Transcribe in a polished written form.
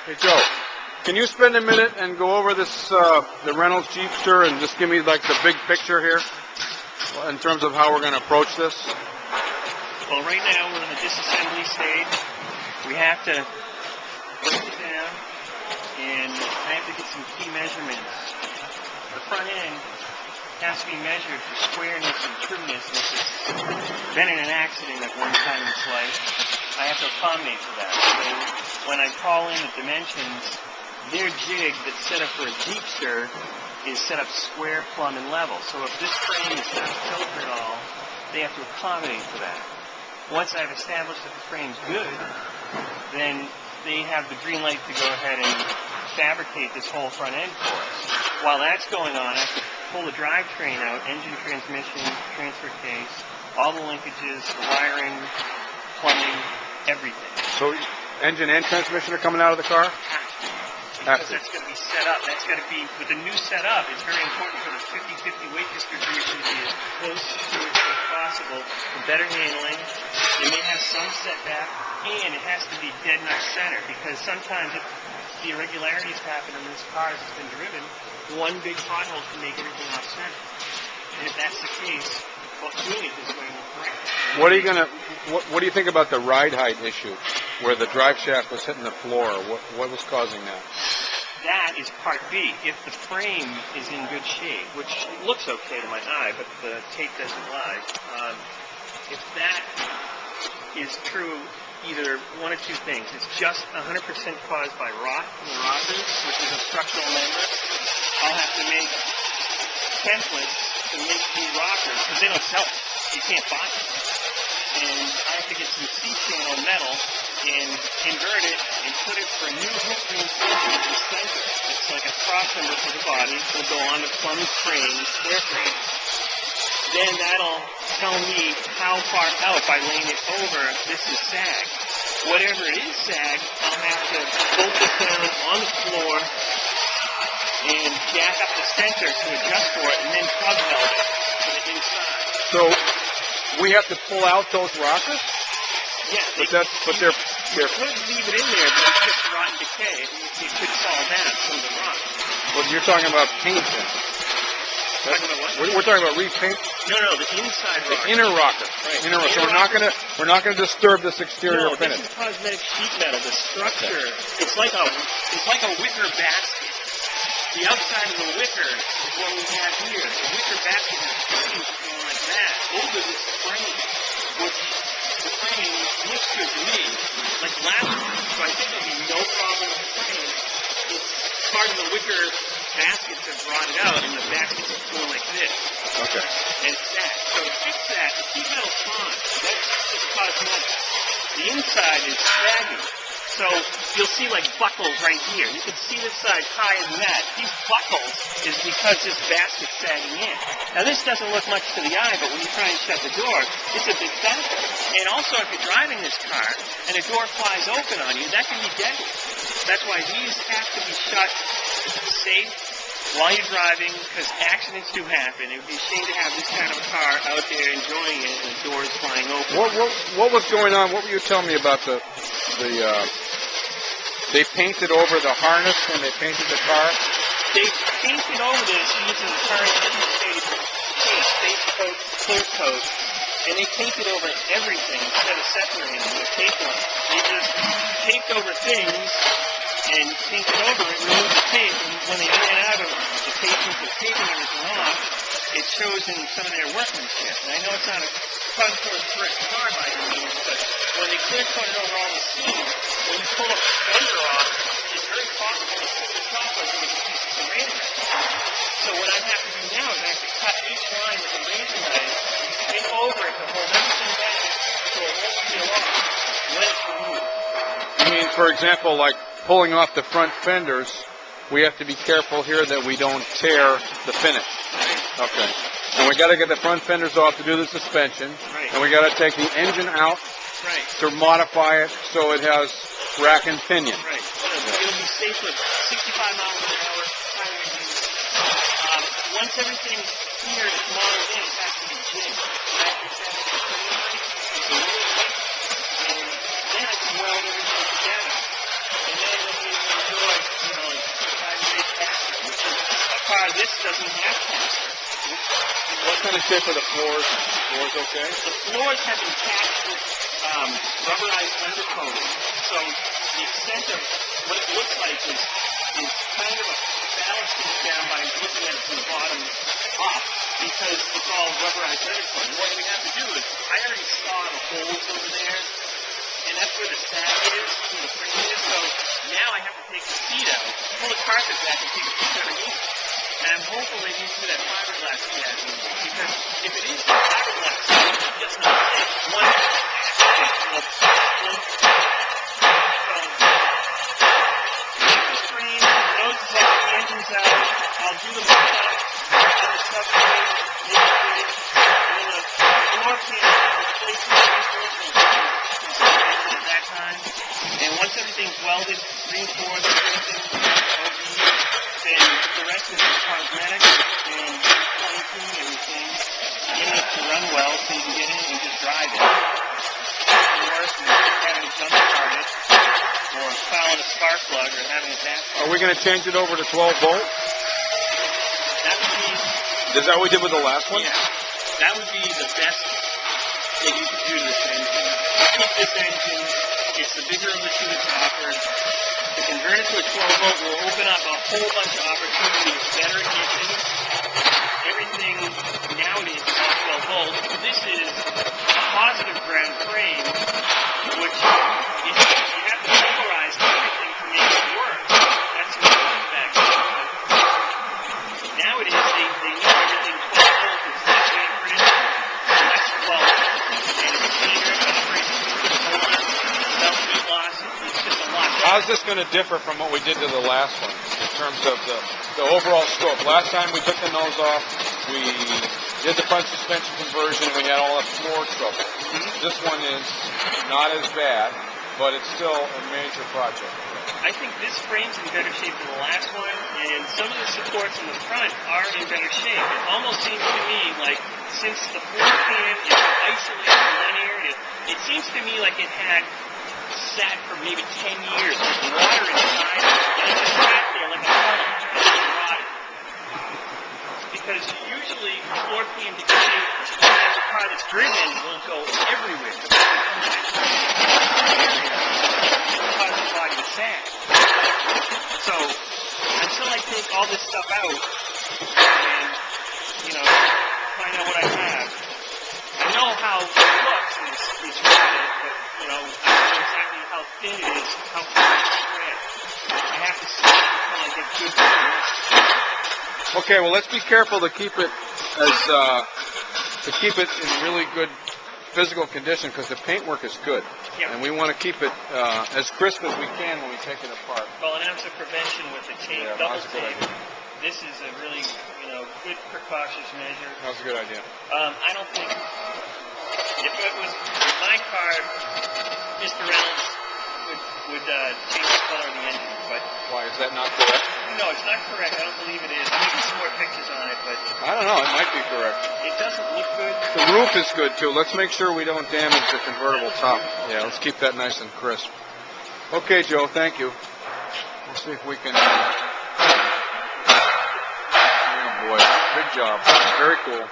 Hey Joe, can you spend a minute and go over this, the Reynolds Jeepster, and just give me like the big picture here in terms of how we're going to approach this? Well, right now we're in the disassembly stage. We have to break it down, and I have to get some key measurements. The front end has to be measured for squareness and trueness. This has been in an accident at one time in its life. I have to accommodate for that. So when I call in the dimensions, their jig that's set up for a Jeepster is set up square, plumb, and level. So if this frame is not tilted at all, they have to accommodate for that. Once I've established that the frame's good, then they have the green light to go ahead and fabricate this whole front end for us. While that's going on, I have to pull the drivetrain out, engine, transmission, transfer case, all the linkages, the wiring, plumbing, everything. So engine and transmission are coming out of the car? Because that's going to be set up. That's going to be, with the new setup, it's very important for the 50-50 weight distribution to be as close to it as possible for better handling. It may have some setback, and it has to be dead nut center, because sometimes if the irregularities happen in this car as it's been driven, one big pothole can make everything off center. And if that's the case, well, doing it this way will correct. What are you going to, what do you think about the ride height issue, where the drive shaft was hitting the floor? What was causing that? That is part B. If the frame is in good shape, which looks okay to my eye, but the tape doesn't lie, if that is true, either one of two things. It's just 100% caused by rot in the rockers, which is a structural member. I'll have to make templates to make new rockers, because they don't sell them. You can't buy them. And I have to get some C-channel metal and invert it and put it for a new hook reinforcement in the center. It's like a cross member for the body. It'll go on the plumb frame, square frame. Then that'll tell me how far out by laying it over this is sag. Whatever it is sag, I'll have to bolt it down on the floor and jack up the center to adjust for it, and then plug weld it to the inside. So we have to pull out those rockers? Yeah, but they're you could leave it in there, but it's just rot and decay. It could fall down from the rock. Well, you're talking about paint then. Talking about what? We're talking about repaint. No, the inside rocker. The inner rocker. Right. Inner rocker. So we're not gonna disturb this exterior finish. No, this is cosmetic sheet metal. The structure, it's like a wicker basket. The outside of the wicker is what we have here. The wicker basket is fittings going like that over this frame, which the frame looks good to me, like last week. So I think there'll be no problem with the frame. It's part of the wicker baskets have rotted out, and the baskets are going like this. Okay. And it's that. So to fix that, the sheet metal's fine. That's just cosmetic. The inside is saggy. So you'll see like buckles right here. You can see this side higher than that. These buckles is because this basket's sagging in. Now this doesn't look much to the eye, but when you try and shut the door, it's a big benefit. And also if you're driving this car and a door flies open on you, that can be deadly. That's why these have to be shut safe while you're driving, because accidents do happen. It would be a shame to have this kind of car out there enjoying it and the doors flying open. What was going on? What were you telling me about they painted over the harness when they painted the car? They painted over this using the current paint, base coat, clear coat, and they painted over everything instead of separating them with tape on it. They just taped over things and painted over it, removed the tape, and when they ran out of the taping everything off, it shows in some of their workmanship. And I know it's not a correct car by any means, but when they clear coated over all the seams, when you pull a fender off, it's very possible to pull the top off with a piece of razor knife. So what I have to do now is I have to cut each line with a razor knife, paint over it to hold everything back so it won't peel off when it's removed. You mean, for example, like pulling off the front fenders, we have to be careful here that we don't tear the finish. Right. Okay. And we got to get the front fenders off to do the suspension. Right. And we got to take the engine out to modify it so it has rack and pinion. Right. It'll be safe with 65 miles an hour. Once everything's here, it's modeled in, it has to be jigged. And then I can weld everything together. And then when you kind of shape are the floors? Floors okay? The floors have been tacked with rubberized undercoating. So the extent of what it looks like is kind of a fallacy down by looking at it from the bottom up because it's all rubberized undercoating. What we have to do is, I already saw the holes over there, and that's where the sag is, where the frame is. So now I have to take the seat out, pull the carpet back, and take a piece underneath. And I'm hopeful they didn't do that fiberglass yet, because if it is fiberglass, it's just not safe. One frame, nose is out, the engine's out. I'll do the mock-up, and the stuff away, and then the floor pan, replace the at that time. And once everything's welded, reinforced, everything, then the rest is cosmetic and painting everything. You need to run well so you can get in and just drive it. It's worse than having to jump start it or fouling a spark plug or having a tap. Are we going to change it over to 12 volt? That would be... Is that what we did with the last one? Yeah. That would be the best that you could do to this engine. Keep this engine. It's the bigger of the two that's offered. To convert it to a 12 volt will open up a whole bunch of opportunities, better ignition. Everything nowadays is on 12 volt. This is a positive ground frame, which you have to polarize everything to make it work. That's what comes back. Nowadays, they know everything 12 volt is that way for it. Less 12 volt. And it's cleaner, it operates without heat loss. It's just a lot better. How's this going to differ from what we did to the last one in terms of the overall scope? Last time we took the nose off, we did the front suspension conversion, and we had all that floor trouble. This one is not as bad, but it's still a major project. I think this frame's in better shape than the last one, and some of the supports in the front are in better shape. It almost seems to me like since the floor pan is isolated in one area, it seems to me like it had sat for maybe 10 years with water inside, and it just sat there like a funnel, and it rotted. Because usually floor pan decay, as a car that's driven, will go everywhere. It causes the body to sag. So, until I take all this stuff out and, find out what I have, I know how it looks is rotted, but, I don't know exactly how thin it is, how far it's spread. I have to see it until I get good results. Okay, well, let's be careful to keep it in really good physical condition because the paintwork is good, and we want to keep it as crisp as we can when we take it apart. Well, an ounce of prevention with the tape, double tape. This is a really, good precautious measure. That's a good idea. I don't think if it was my car, Mr. Reynolds would change the color of the engine, but why is that not correct? No, it's not correct. I don't believe it is. Maybe some more pictures on it, but I don't know. It might be correct. It doesn't look good. The roof is good too. Let's make sure we don't damage the convertible top. Yeah, let's keep that nice and crisp. Okay, Joe. Thank you. We'll see if we can. Oh boy, good job. Very cool.